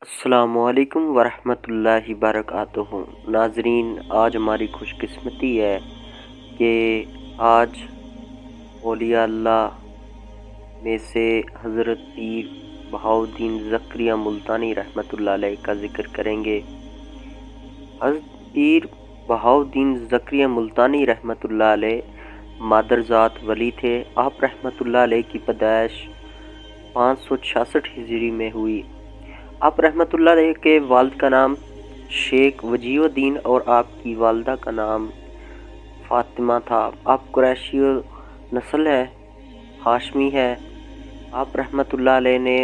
अस्सलामुअलैकुम वरहमतुल्लाहि वबरकातुहू। नाजरीन, आज हमारी खुश किस्मती है कि आज औलिया अल्लाह में से हज़रत पीर बहाउद्दीन ज़करिया मुल्तानी रहमतुल्लाह अलैह का ज़िक्र करेंगे। हज़रत पीर बहाउद्दीन ज़करिया मुल्तानी रहमतुल्लाह अलैह मादरजात वली थे। आप रहमतुल्लाह अलैह की पैदाइश 566 हिजरी में हुई। आप रहमतुल्लाह अलैह के वालिद का नाम शेख वजीउद्दीन और आपकी वालिदा का नाम फ़ातिमा था। आप कुरैशी नस्ल है, हाशमी है। आप रहमतुल्लाह अलैह ने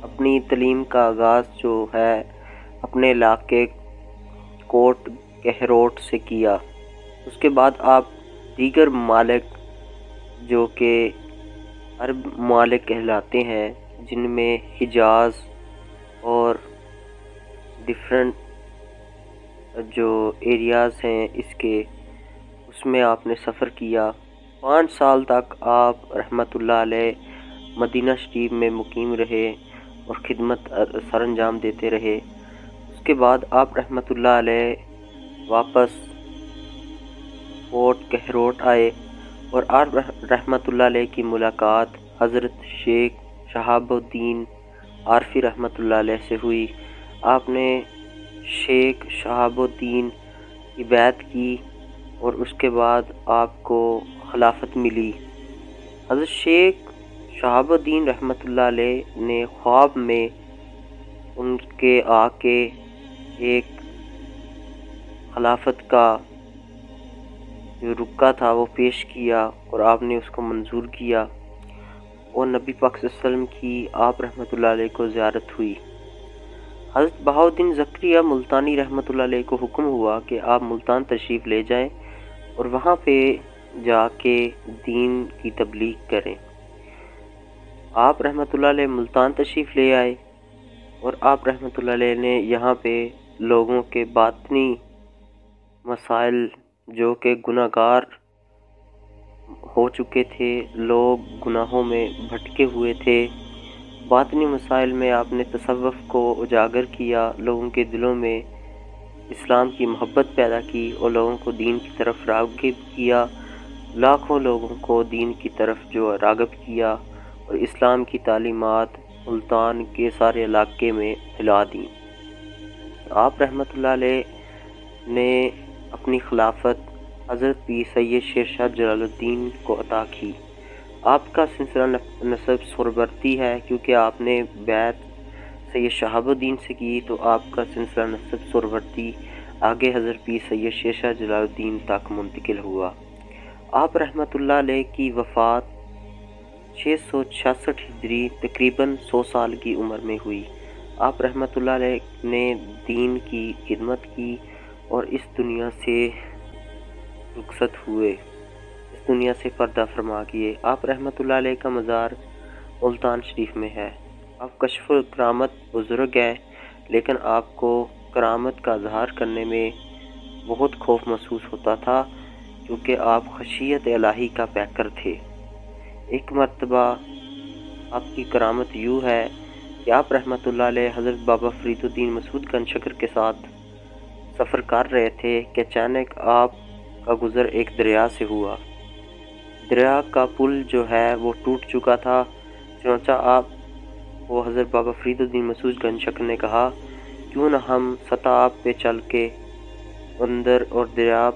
अपनी तलीम का आगाज़ जो है अपने इलाके कोट कहरोट से किया। उसके बाद आप दीगर ममालिक जो कि अरब ममालिक कहलाते हैं, जिनमें हिजाज और डिफरेंट जो एरियाज़ हैं इसके, उसमें आपने सफ़र किया। 5 साल तक आप रहमतुल्लाह अलैह मदीना शरीफ में मुकीम रहे और खिदमत सरअंजाम देते रहे। उसके बाद आप रहमतुल्लाह अलैह वापस कोट कहरोट आए और आप रहमतुल्लाह अलैह की मुलाकात हज़रत शेख शहाबुद्दीन आरफी रहमतुल्लाह अलैह से हुई। आपने शेख शहाबुद्दीन की बैत की और उसके बाद आपको खिलाफत मिली। हज़रत शेख शहाबुद्दीन रहमतुल्लाह अलैह ने ख्वाब में उनके आके एक खिलाफत का जो रुक्का था वो पेश किया और आपने उसको मंजूर किया और नबी पाक सल्लल्लाहु अलैहि वसल्लम की आप रहमतुल्लाह अलैह को ज़ियारत हुई। हज़रत बहाउद्दीन ज़करिया मुल्तानी रहमतुल्लाह अलैह को हुक्म हुआ कि आप मुल्तान तशरीफ़ ले जाएं और वहाँ पे जाके दीन की तबलीग करें। आप रहमतुल्लाह अलैह मुल्तान तशरीफ़ ले आए और आप रहमतुल्लाह अलैह ने यहाँ पे लोगों के बातनी मसाइल जो कि गुनाहगार हो चुके थे, लोग गुनाहों में भटके हुए थे, बातनी मसाइल में आपने तसव्वुफ़ को उजागर किया, लोगों के दिलों में इस्लाम की मोहब्बत पैदा की और लोगों को दीन की तरफ राग़िब किया। लाखों लोगों को दीन की तरफ जो राग़िब किया और इस्लाम की तालीमात मुल्तान के सारे इलाके में फैला दी। आप रहमतुल्लाह अलैह ने अपनी खिलाफत हज़रत पीर सैयद शेरशाह जलालुद्दीन को अता की। आपका सिलसिला नसब सुरबर्ती है, क्योंकि आपने बैत सैयद शहाबुद्दीन से की, तो आपका सिलसिला नसब सुरबर्ती आगे हज़रत पीर सैयद शेरशाह जलालुद्दीन तक मुंतकिल हुआ। आप रहमतुल्लाह अलैह की वफ़ात 666 हिजरी तकरीबन 100 साल की उम्र में हुई। आप रहमतुल्लाह अलैह ने दीन की खिदमत की और इस दुनिया से रुखसत हुए, इस दुनिया से पर्दा फरमा किए। आप रहमतुल्लाह अलैह का मज़ार मुल्तान शरीफ में है। आप कश्फुल करामत बुज़ुर्ग हैं, लेकिन आपको करामत का इज़हार करने में बहुत खौफ महसूस होता था, क्योंकि आप खशियत इलाही का पैकर थे। एक मर्तबा आपकी करामत यूँ है कि आप रहमतुल्लाह अलैह हज़रत बाबा फरीदुद्दीन मसूद गंजशकर के साथ सफ़र कर रहे थे कि अचानक आप का गुज़र एक दरिया से हुआ। दरिया का पुल जो है वो टूट चुका था। चुनांचा आप वो हज़रत बाबा फरीदुद्दीन मसूद गंजशकर ने कहा, क्यों ना हम सताब पे चल के अंदर और दरिया,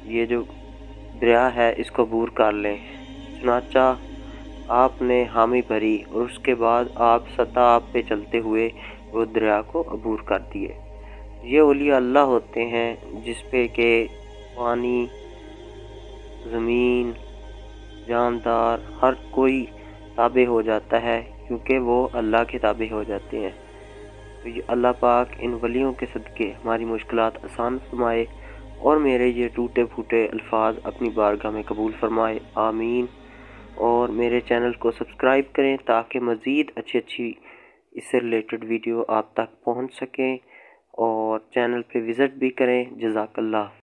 ये जो दरिया है इसको अबूर कर लें। चुनांचा आपने हामी भरी और उसके बाद आप सताब पे चलते हुए वो दरिया को अबूर कर दिए। ये औलिया अल्लाह होते हैं जिस पे के पानी, ज़मीन, जानदार हर कोई ताबे हो जाता है, क्योंकि वो अल्लाह के ताबे हो जाते हैं। तो ये अल्लाह पाक इन वलियों के सदक़े हमारी मुश्किलात आसान फरमाए और मेरे ये टूटे फूटे अल्फाज अपनी बारगाह में कबूल फरमाए, आमीन। और मेरे चैनल को सब्सक्राइब करें ताकि मज़ीद अच्छी इससे रिलेटेड वीडियो आप तक पहुंच सकें, और चैनल पे विज़िट भी करें। जज़ाकल्लाह।